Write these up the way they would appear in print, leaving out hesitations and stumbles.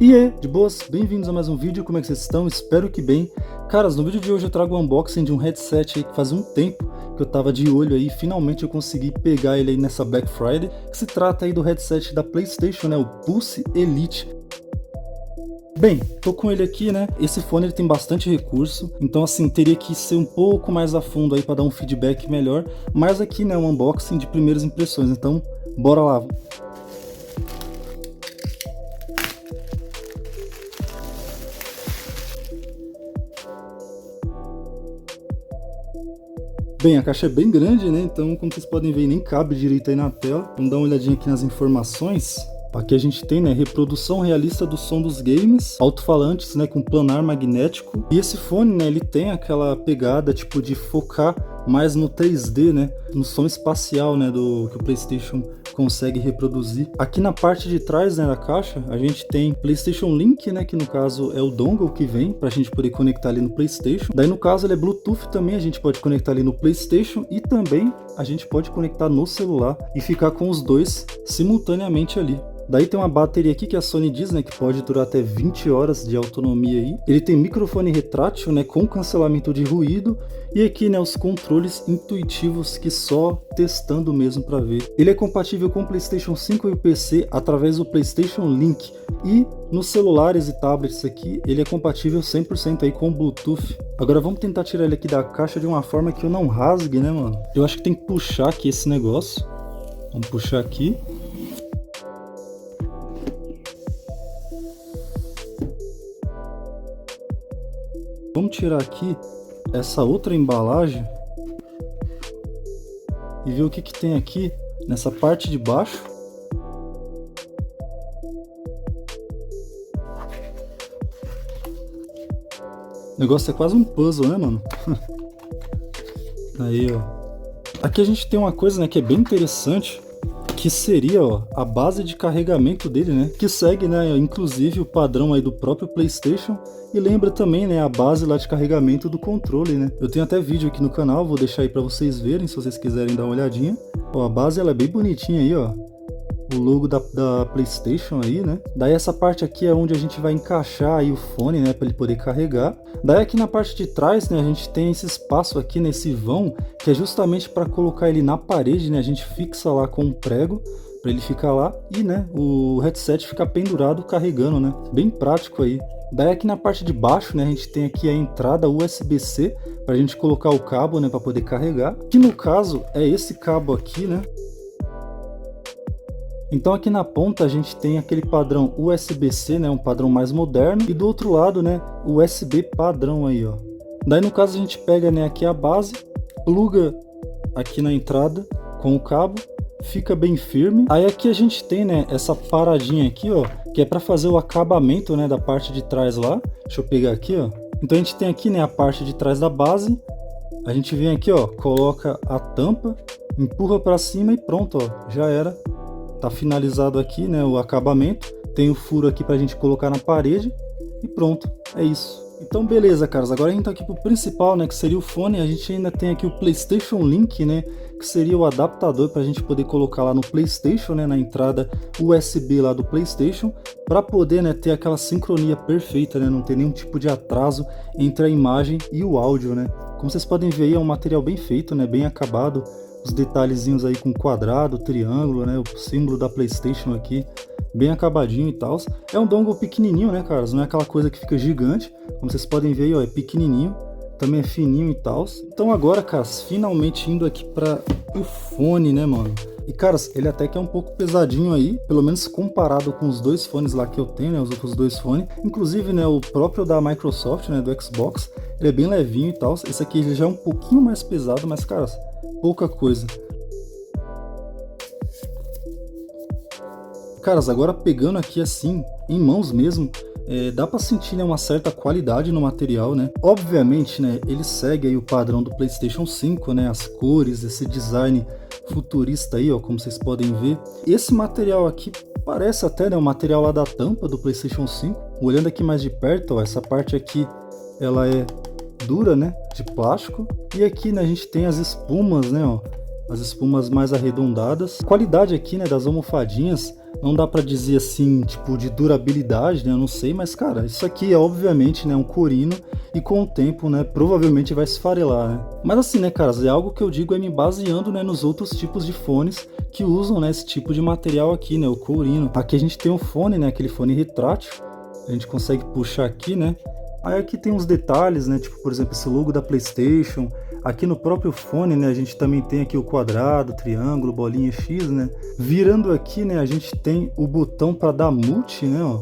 E aí, de boas? Bem-vindos a mais um vídeo, como é que vocês estão? Espero que bem. Caras, no vídeo de hoje eu trago um unboxing de um headset aí que faz um tempo que eu tava de olho aí, finalmente eu consegui pegar ele aí nessa Black Friday, que se trata aí do headset da PlayStation, né, o Pulse Elite. Bem, tô com ele aqui, né, esse fone ele tem bastante recurso, então assim, teria que ser um pouco mais a fundo aí para dar um feedback melhor, mas aqui, né, um unboxing de primeiras impressões, então bora lá. Bem, a caixa é bem grande, né? Então, como vocês podem ver, nem cabe direito aí na tela. Vamos dar uma olhadinha aqui nas informações. Aqui a gente tem, né, reprodução realista do som dos games, alto-falantes, né, com planar magnético. E esse fone, né, ele tem aquela pegada, tipo, de focar mais no 3D, né, no som espacial, né, do que o PlayStation consegue reproduzir. Aqui na parte de trás, né, da caixa, a gente tem PlayStation Link, né, que no caso é o dongle que vem pra gente poder conectar ali no PlayStation. Daí no caso ele é Bluetooth também, a gente pode conectar ali no PlayStation e também a gente pode conectar no celular e ficar com os dois simultaneamente ali. Daí tem uma bateria aqui que a Sony diz, né, que pode durar até 20 horas de autonomia aí. Ele tem microfone retrátil, né, com cancelamento de ruído. E aqui, né, os controles intuitivos que só testando mesmo para ver. Ele é compatível com o PlayStation 5 e o PC através do PlayStation Link. E nos celulares e tablets aqui, ele é compatível 100% aí com o Bluetooth. Agora vamos tentar tirar ele aqui da caixa de uma forma que eu não rasgue, né, mano? Eu acho que tem que puxar aqui esse negócio. Vamos puxar aqui. Vamos tirar aqui essa outra embalagem e ver o que tem aqui nessa parte de baixo. O negócio é quase um puzzle, né, mano? Aí, ó. Aqui a gente tem uma coisa, né, que é bem interessante, que seria, ó, a base de carregamento dele, né, que segue, né, inclusive o padrão aí do próprio PlayStation e lembra também, né, a base lá de carregamento do controle, né. Eu tenho até vídeo aqui no canal, vou deixar aí para vocês verem, se vocês quiserem dar uma olhadinha. Ó, a base ela é bem bonitinha aí, ó, o logo da PlayStation aí, né. Daí essa parte aqui é onde a gente vai encaixar aí o fone, né, para ele poder carregar. Daí aqui na parte de trás, né, a gente tem esse espaço aqui nesse vão, que é justamente para colocar ele na parede, né, a gente fixa lá com um prego para ele ficar lá e, né, o headset fica pendurado carregando, né, bem prático aí. Daí aqui na parte de baixo, né, a gente tem aqui a entrada USB-C para a gente colocar o cabo, né, para poder carregar, que no caso é esse cabo aqui, né. Então aqui na ponta a gente tem aquele padrão USB-C, né, um padrão mais moderno, e do outro lado, né, o USB padrão aí, ó. Daí no caso a gente pega, né, aqui a base, pluga aqui na entrada com o cabo, fica bem firme. Aí aqui a gente tem, né, essa paradinha aqui, ó, que é para fazer o acabamento, né, da parte de trás lá. Deixa eu pegar aqui, ó. Então a gente tem aqui, né, a parte de trás da base. A gente vem aqui, ó, coloca a tampa, empurra para cima e pronto, ó, já era. Tá finalizado aqui, né, o acabamento. Tem o furo aqui pra gente colocar na parede e pronto, é isso. Então beleza, caras, agora a gente tá aqui pro principal, né, que seria o fone. A gente ainda tem aqui o PlayStation Link, né, que seria o adaptador pra gente poder colocar lá no PlayStation, né, na entrada USB lá do PlayStation, para poder, né, ter aquela sincronia perfeita, né, não ter nenhum tipo de atraso entre a imagem e o áudio, né. Como vocês podem ver aí, é um material bem feito, né, bem acabado. Os detalhezinhos aí com quadrado, triângulo, né, o símbolo da PlayStation aqui, bem acabadinho e tal. É um dongle pequenininho, né, caras, não é aquela coisa que fica gigante, como vocês podem ver aí, ó, é pequenininho, também é fininho e tal. Então agora, caras, finalmente indo aqui para o fone, né, mano. E, caras, ele até que é um pouco pesadinho aí, pelo menos comparado com os dois fones lá que eu tenho, né, os outros dois fones. Inclusive, né, o próprio da Microsoft, né, do Xbox, ele é bem levinho e tal. Esse aqui ele já é um pouquinho mais pesado, mas, caras, pouca coisa. Caras, agora pegando aqui assim, em mãos mesmo, dá pra sentir, né, uma certa qualidade no material, né? Obviamente, né, ele segue aí o padrão do PlayStation 5, né? As cores, esse design futurista aí, ó, como vocês podem ver. Esse material aqui parece até, né, o material lá da tampa do PlayStation 5. Olhando aqui mais de perto, ó, essa parte aqui, ela é dura, né, de plástico. E aqui, né, a gente tem as espumas, né, ó, as espumas mais arredondadas. A qualidade aqui, né, das almofadinhas Não dá pra dizer assim, tipo, de durabilidade, né? Eu não sei, mas cara, isso aqui é obviamente, né, um corino e com o tempo, né, provavelmente vai esfarelar, né? Mas assim, né, caras, é algo que eu digo me baseando, né, nos outros tipos de fones que usam, né, esse tipo de material aqui, né, o corino. Aqui a gente tem um fone, né, aquele fone retrátil, a gente consegue puxar aqui, né? Aí aqui tem uns detalhes, né, tipo, por exemplo, esse logo da PlayStation. Aqui no próprio fone, né, a gente também tem aqui o quadrado, triângulo, bolinha X, né? Virando aqui, né, a gente tem o botão para dar mute, né, ó.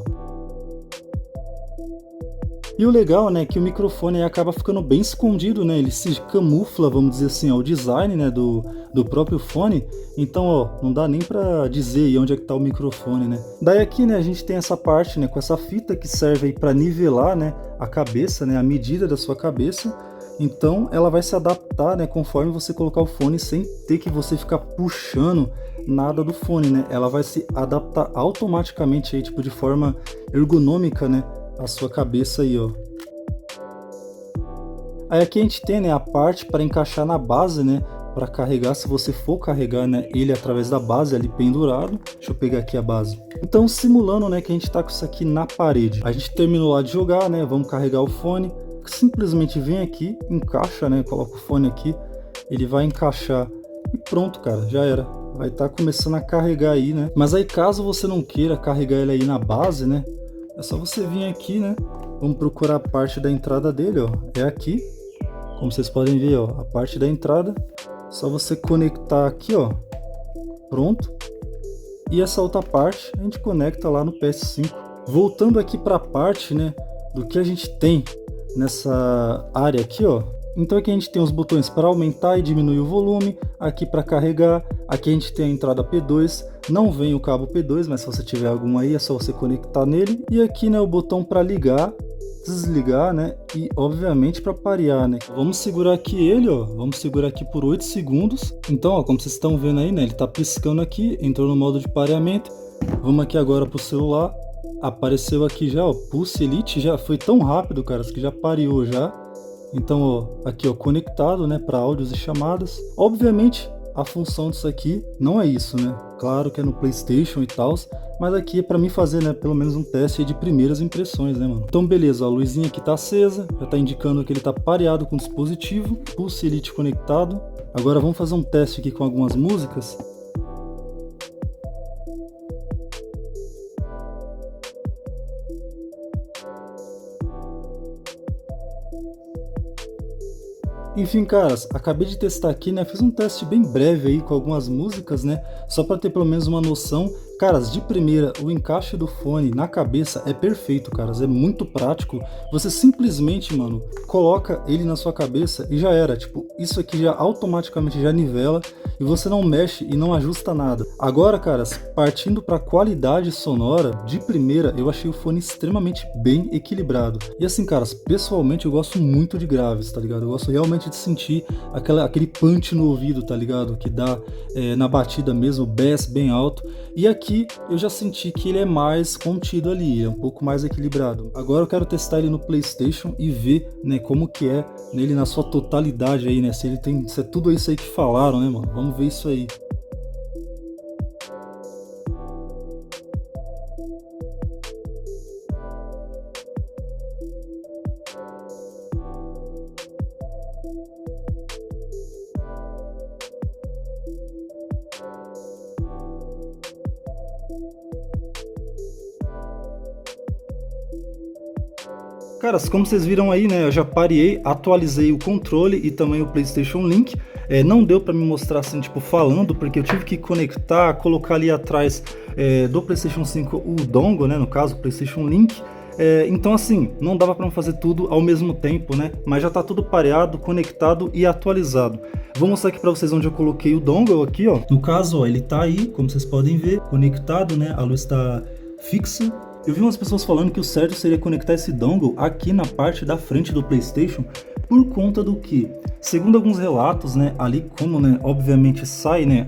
E o legal, né, é que o microfone aí acaba ficando bem escondido, né, ele se camufla, vamos dizer assim, ao design, né, do próprio fone. Então, ó, não dá nem pra dizer aí onde é que tá o microfone, né. Daí aqui, né, a gente tem essa parte, né, com essa fita que serve aí pra nivelar, né, a cabeça, né, a medida da sua cabeça. Então, ela vai se adaptar, né, conforme você colocar o fone, sem ter que você ficar puxando nada do fone, né. Ela vai se adaptar automaticamente aí, tipo, de forma ergonômica, né, a sua cabeça aí, ó. Aí aqui a gente tem, né, a parte para encaixar na base, né, para carregar, se você for carregar, né, ele através da base ali pendurado. Deixa eu pegar aqui a base. Então, simulando, né, que a gente tá com isso aqui na parede. A gente terminou lá de jogar, né, vamos carregar o fone. Simplesmente vem aqui, encaixa, né, coloca o fone aqui, ele vai encaixar e pronto, cara, já era. Vai estar começando a carregar aí, né. Mas aí caso você não queira carregar ele aí na base, né, é só você vir aqui, né? Vamos procurar a parte da entrada dele, ó. É aqui. Como vocês podem ver, ó, a parte da entrada. Só você conectar aqui, ó. Pronto. E essa outra parte a gente conecta lá no PS5. Voltando aqui para a parte, né, do que a gente tem nessa área aqui, ó. Então aqui a gente tem os botões para aumentar e diminuir o volume, aqui para carregar, aqui a gente tem a entrada P2, não vem o cabo P2, mas se você tiver algum aí é só você conectar nele, e aqui, né, o botão para ligar, desligar, né, e obviamente para parear, né. Vamos segurar aqui ele, ó, vamos segurar aqui por 8 segundos, então, ó, como vocês estão vendo aí, né, ele tá piscando aqui, entrou no modo de pareamento. Vamos aqui agora pro celular, apareceu aqui já, ó, Pulse Elite, já foi tão rápido, caras, que já pareou já. Então, ó, aqui, ó, conectado, né, para áudios e chamadas. Obviamente, a função disso aqui não é isso, né? Claro que é no PlayStation e tal, mas aqui é para mim fazer, né, pelo menos um teste de primeiras impressões, né, mano? Então, beleza, a luzinha aqui tá acesa, já tá indicando que ele tá pareado com o dispositivo, Pulse Elite conectado. Agora vamos fazer um teste aqui com algumas músicas. Enfim, caras, acabei de testar aqui, né? Fiz um teste bem breve aí com algumas músicas, né? Só para ter pelo menos uma noção. Caras, de primeira, o encaixe do fone na cabeça é perfeito, caras. É muito prático. Você simplesmente, mano, coloca ele na sua cabeça e já era. Tipo, isso aqui já automaticamente já nivela e você não mexe e não ajusta nada. Agora, caras, partindo para qualidade sonora, de primeira, eu achei o fone extremamente bem equilibrado. E assim, caras, pessoalmente eu gosto muito de graves, tá ligado? Eu gosto realmente de sentir aquele punch no ouvido, tá ligado? Que dá na batida mesmo, bass bem alto. E aqui eu já senti que ele é mais contido ali, é um pouco mais equilibrado. Agora eu quero testar ele no PlayStation e ver, né, como que é nele na sua totalidade aí, né? Se ele tem, se é tudo isso aí que falaram, né, mano? Vamos ver isso aí. Caras, como vocês viram aí, né, eu já parei, atualizei o controle e também o PlayStation Link. Não deu para me mostrar assim, tipo, falando, porque eu tive que conectar, colocar ali atrás do PlayStation 5 o dongle, né, no caso, o PlayStation Link. Então assim, não dava para fazer tudo ao mesmo tempo, né, mas já tá tudo pareado, conectado e atualizado. Vou mostrar aqui para vocês onde eu coloquei o dongle aqui, ó. No caso, ó, ele tá aí, como vocês podem ver, conectado, né, a luz está fixa. Eu vi umas pessoas falando que o certo seria conectar esse dongle aqui na parte da frente do PlayStation, por conta do que, segundo alguns relatos, né, ali como, né, obviamente sai, né,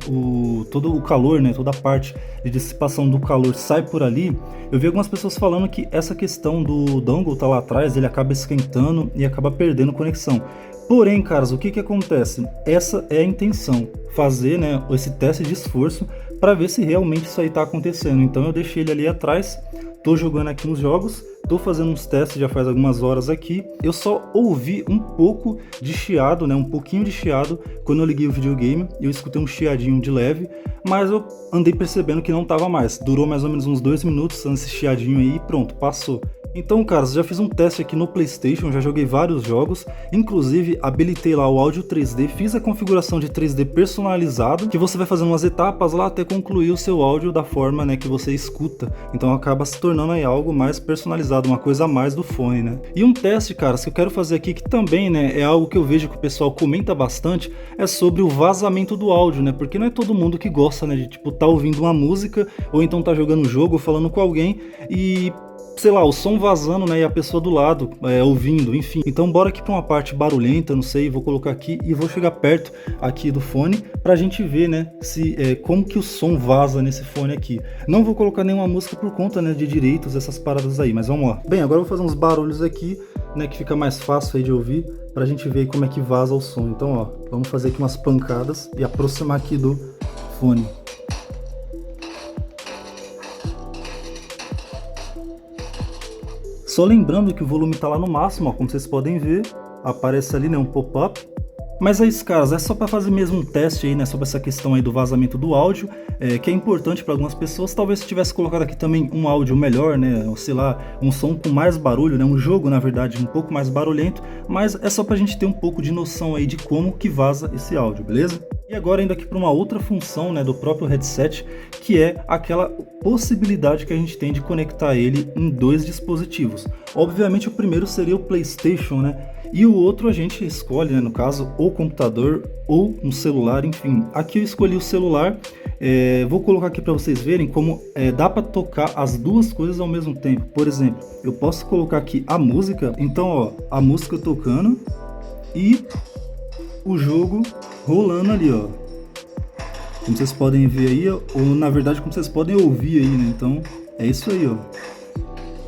todo o calor, né, toda a parte de dissipação do calor sai por ali. Eu vi algumas pessoas falando que essa questão do dongle tá lá atrás, ele acaba esquentando e acaba perdendo conexão. Porém, caras, o que acontece? Essa é a intenção, fazer, né, esse teste de esforço para ver se realmente isso aí tá acontecendo. Então eu deixei ele ali atrás, tô jogando aqui uns jogos, tô fazendo uns testes já faz algumas horas aqui. Eu só ouvi um pouco de chiado, né, um pouquinho de chiado quando eu liguei o videogame. Eu escutei um chiadinho de leve, mas eu andei percebendo que não tava mais. Durou mais ou menos uns 2 minutos esse chiadinho aí e pronto, passou. Então, caras, já fiz um teste aqui no PlayStation, já joguei vários jogos, inclusive habilitei lá o áudio 3D, fiz a configuração de 3D personalizado, que você vai fazendo umas etapas lá até concluir o seu áudio da forma, né, que você escuta. Então acaba se tornando aí algo mais personalizado, uma coisa a mais do fone, né? E um teste, caras, que eu quero fazer aqui, que também, né, é algo que eu vejo que o pessoal comenta bastante, é sobre o vazamento do áudio, né? Porque não é todo mundo que gosta, né, de tipo tá ouvindo uma música ou então tá jogando um jogo ou falando com alguém e sei lá, o som vazando, né, e a pessoa do lado ouvindo, enfim. Então bora aqui para uma parte barulhenta, não sei, vou colocar aqui e vou chegar perto aqui do fone pra gente ver, né, se como que o som vaza nesse fone aqui. Não vou colocar nenhuma música por conta, né, de direitos, essas paradas aí, mas vamos lá. Bem, agora eu vou fazer uns barulhos aqui, né, que fica mais fácil aí de ouvir, pra gente ver como é que vaza o som. Então, ó, vamos fazer aqui umas pancadas e aproximar aqui do fone. Só lembrando que o volume está lá no máximo, ó, como vocês podem ver, aparece ali, né, um pop-up. Mas é isso, caras, é só para fazer mesmo um teste aí, né, sobre essa questão aí do vazamento do áudio, que é importante para algumas pessoas. Talvez se tivesse colocado aqui também um áudio melhor, né, ou sei lá, um som com mais barulho, né, um jogo, na verdade, um pouco mais barulhento, mas é só pra gente ter um pouco de noção aí de como que vaza esse áudio, beleza? E agora indo aqui para uma outra função, né, do próprio headset, que é aquela possibilidade que a gente tem de conectar ele em 2 dispositivos. Obviamente o primeiro seria o PlayStation, né? E o outro a gente escolhe, né, no caso, ou computador ou um celular, enfim. Aqui eu escolhi o celular, vou colocar aqui para vocês verem como dá para tocar as duas coisas ao mesmo tempo. Por exemplo, eu posso colocar aqui a música, então ó, a música tocando e o jogo rolando ali, ó. Como vocês podem ver aí, ó, ou na verdade como vocês podem ouvir aí, né? Então é isso aí, ó.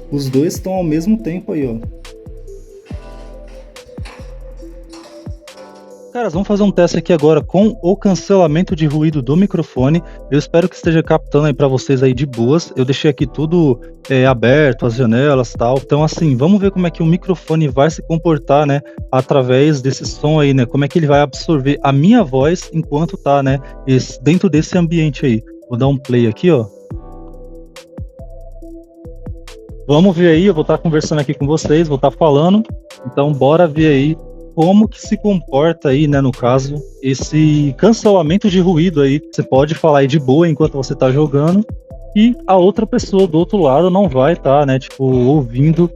Os dois estão ao mesmo tempo aí, ó. Caras, vamos fazer um teste aqui agora com o cancelamento de ruído do microfone. Eu espero que esteja captando aí para vocês aí de boas. Eu deixei aqui tudo aberto, as janelas e tal. Então assim, vamos ver como é que o microfone vai se comportar, né, através desse som aí, né? Como é que ele vai absorver a minha voz enquanto tá, né, dentro desse ambiente aí. Vou dar um play aqui, ó. Vamos ver aí, eu vou estar conversando aqui com vocês, vou estar falando. Então bora ver aí como que se comporta aí, né, no caso, esse cancelamento de ruído aí. Você pode falar aí de boa enquanto você tá jogando e a outra pessoa do outro lado não vai estar, né, tipo, ouvindo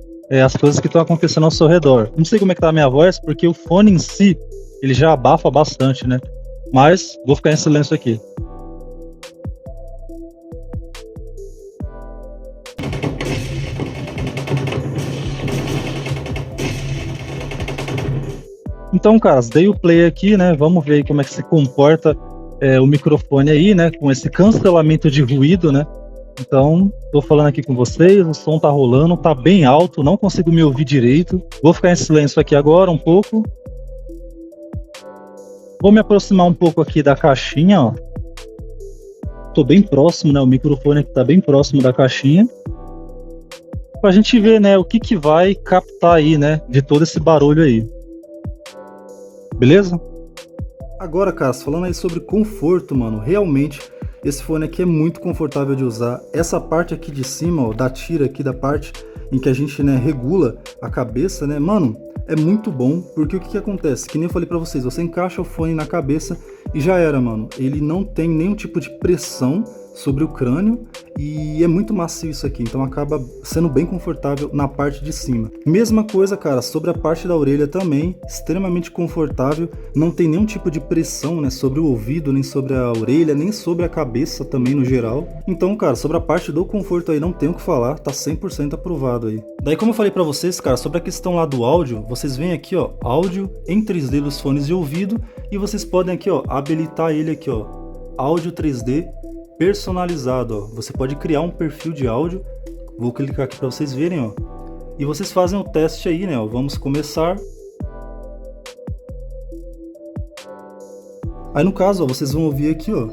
as coisas que estão acontecendo ao seu redor. Não sei como é que tá a minha voz, porque o fone em si, ele já abafa bastante, né, mas vou ficar em silêncio aqui. Então, caras, dei o play aqui, né? Vamos ver aí como é que se comporta o microfone aí, né? Com esse cancelamento de ruído, né? Então, tô falando aqui com vocês, o som tá rolando, tá bem alto, não consigo me ouvir direito. Vou ficar em silêncio aqui agora um pouco. Vou me aproximar um pouco aqui da caixinha, ó. Tô bem próximo, né? O microfone aqui tá bem próximo da caixinha. Pra gente ver, né? O que que vai captar aí, né? De todo esse barulho aí. Beleza? Agora, caras, falando aí sobre conforto, mano, realmente esse fone aqui é muito confortável de usar. Essa parte aqui de cima, ó, da tira aqui, da parte em que a gente, né, regula a cabeça, né, mano, é muito bom, porque o que que acontece? Que nem eu falei pra vocês, você encaixa o fone na cabeça e já era, mano. Ele não tem nenhum tipo de pressão sobre o crânio e é muito macio isso aqui, então acaba sendo bem confortável na parte de cima. Mesma coisa, cara, sobre a parte da orelha também, extremamente confortável, não tem nenhum tipo de pressão, né, sobre o ouvido, nem sobre a orelha, nem sobre a cabeça também no geral. Então, cara, sobre a parte do conforto aí não tenho o que falar, tá 100% aprovado aí. Daí, como eu falei pra vocês, cara, sobre a questão lá do áudio, vocês veem aqui, ó, áudio em 3D dos fones de ouvido e vocês podem aqui, ó, habilitar ele aqui, ó, áudio 3D personalizado, ó. Você pode criar um perfil de áudio. Vou clicar aqui para vocês verem, ó. E vocês fazem o teste aí, né, ó. Vamos começar. Aí no caso, ó, vocês vão ouvir aqui, ó.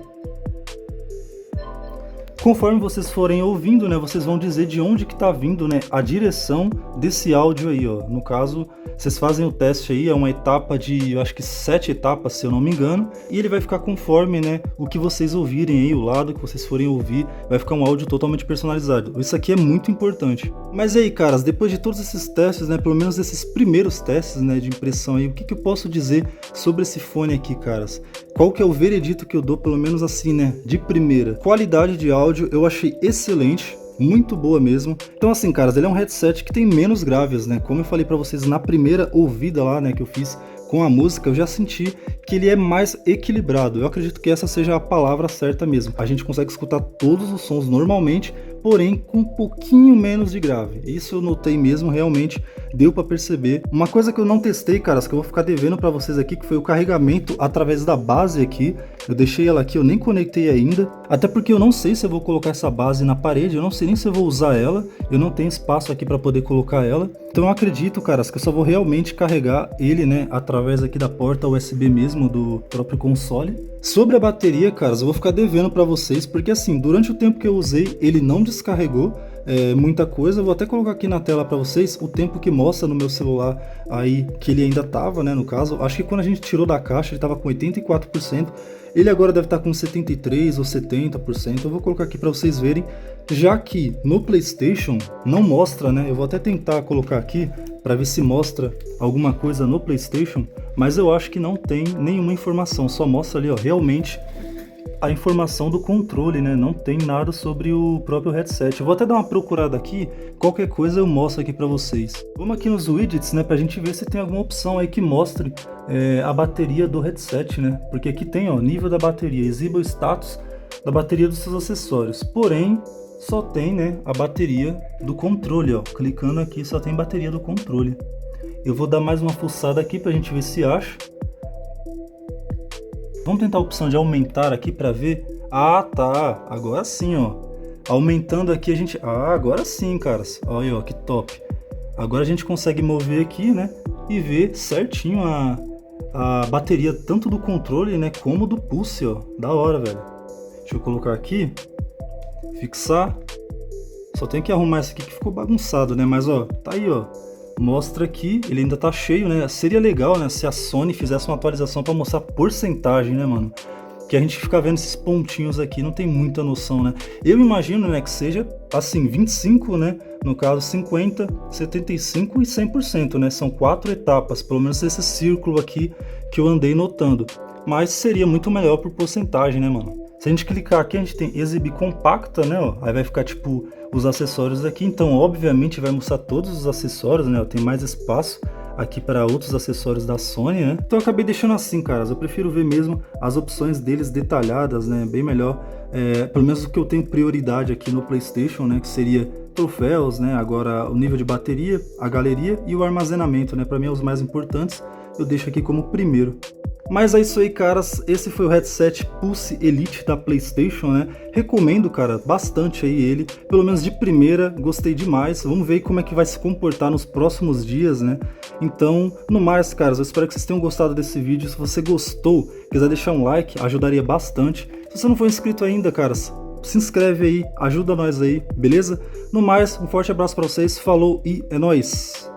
Conforme vocês forem ouvindo, né, vocês vão dizer de onde que tá vindo, né, a direção desse áudio aí, ó. No caso, vocês fazem o teste aí, é uma etapa de, eu acho que 7 etapas, se eu não me engano, e ele vai ficar conforme, né, o que vocês ouvirem aí, o lado que vocês forem ouvir, vai ficar um áudio totalmente personalizado. Isso aqui é muito importante. Mas aí, caras, depois de todos esses testes, né, pelo menos esses primeiros testes, né, de impressão aí, o que eu posso dizer sobre esse fone aqui, caras? Qual que é o veredito que eu dou, pelo menos assim, né, de primeira? Qualidade de áudio eu achei excelente, muito boa mesmo. Então assim, caras, ele é um headset que tem menos graves, né? Como eu falei pra vocês na primeira ouvida lá, né, que eu fiz com a música, eu já senti que ele é mais equilibrado. Eu acredito que essa seja a palavra certa mesmo. A gente consegue escutar todos os sons normalmente, porém com um pouquinho menos de grave. Isso eu notei mesmo, realmente deu pra perceber. Uma coisa que eu não testei, caras, que eu vou ficar devendo pra vocês aqui, que foi o carregamento através da base aqui. Eu deixei ela aqui, eu nem conectei ainda, até porque eu não sei se eu vou colocar essa base na parede, eu não sei nem se eu vou usar ela, eu não tenho espaço aqui pra poder colocar ela. Então eu acredito, caras, que eu só vou realmente carregar ele, né, através aqui da porta USB mesmo do próprio console. Sobre a bateria, caras, eu vou ficar devendo pra vocês, porque assim, durante o tempo que eu usei, ele não descarregou muita coisa. Eu vou até colocar aqui na tela pra vocês o tempo que mostra no meu celular aí, que ele ainda tava, né, no caso. Acho que quando a gente tirou da caixa, ele tava com 84%. Ele agora deve estar com 73% ou 70%. Eu vou colocar aqui pra vocês verem, já que no PlayStation não mostra, né? Eu vou até tentar colocar aqui para ver se mostra alguma coisa no PlayStation, mas eu acho que não tem nenhuma informação, só mostra ali, ó, realmente a informação do controle, né? Não tem nada sobre o próprio headset. Eu vou até dar uma procurada aqui, qualquer coisa eu mostro aqui para vocês. Vamos aqui nos widgets, né, pra gente ver se tem alguma opção aí que mostre a bateria do headset, né? Porque aqui tem, ó, nível da bateria, exiba o status da bateria dos seus acessórios. Porém, só tem, né, a bateria do controle, ó. Clicando aqui só tem bateria do controle. Eu vou dar mais uma fuçada aqui pra gente ver se acha. Vamos tentar a opção de aumentar aqui para ver. Ah, tá. Agora sim, ó. Aumentando aqui a gente... Ah, agora sim, caras. Olha aí, ó, que top. Agora a gente consegue mover aqui, né, e ver certinho a bateria tanto do controle, né, como do pulse, ó. Da hora, velho. Deixa eu colocar aqui. Fixar. Só tem que arrumar esse aqui que ficou bagunçado, né? Mas, ó, tá aí, ó. Mostra aqui, ele ainda tá cheio, né? Seria legal, né, se a Sony fizesse uma atualização para mostrar porcentagem, né, mano? Que a gente fica vendo esses pontinhos aqui, não tem muita noção, né? Eu imagino, né, que seja assim, 25, né? No caso, 50, 75 e 100%, né? São 4 etapas, pelo menos esse círculo aqui que eu andei notando. Mas seria muito melhor por porcentagem, né, mano? Se a gente clicar aqui, a gente tem exibir compacta, né, ó, aí vai ficar tipo os acessórios aqui, então obviamente vai mostrar todos os acessórios, né, ó, tem mais espaço aqui para outros acessórios da Sony, né, então eu acabei deixando assim, caras, eu prefiro ver mesmo as opções deles detalhadas, né, bem melhor, pelo menos o que eu tenho prioridade aqui no PlayStation, né, que seria troféus, né, agora o nível de bateria, a galeria e o armazenamento, né, para mim é os mais importantes, eu deixo aqui como primeiro. Mas é isso aí, caras, esse foi o headset Pulse Elite da PlayStation, né? Recomendo, cara, bastante aí ele, pelo menos de primeira, gostei demais. Vamos ver como é que vai se comportar nos próximos dias, né? Então, no mais, caras, eu espero que vocês tenham gostado desse vídeo. Se você gostou, quiser deixar um like, ajudaria bastante. Se você não for inscrito ainda, caras, se inscreve aí, ajuda nós aí, beleza? No mais, um forte abraço pra vocês, falou e é nóis!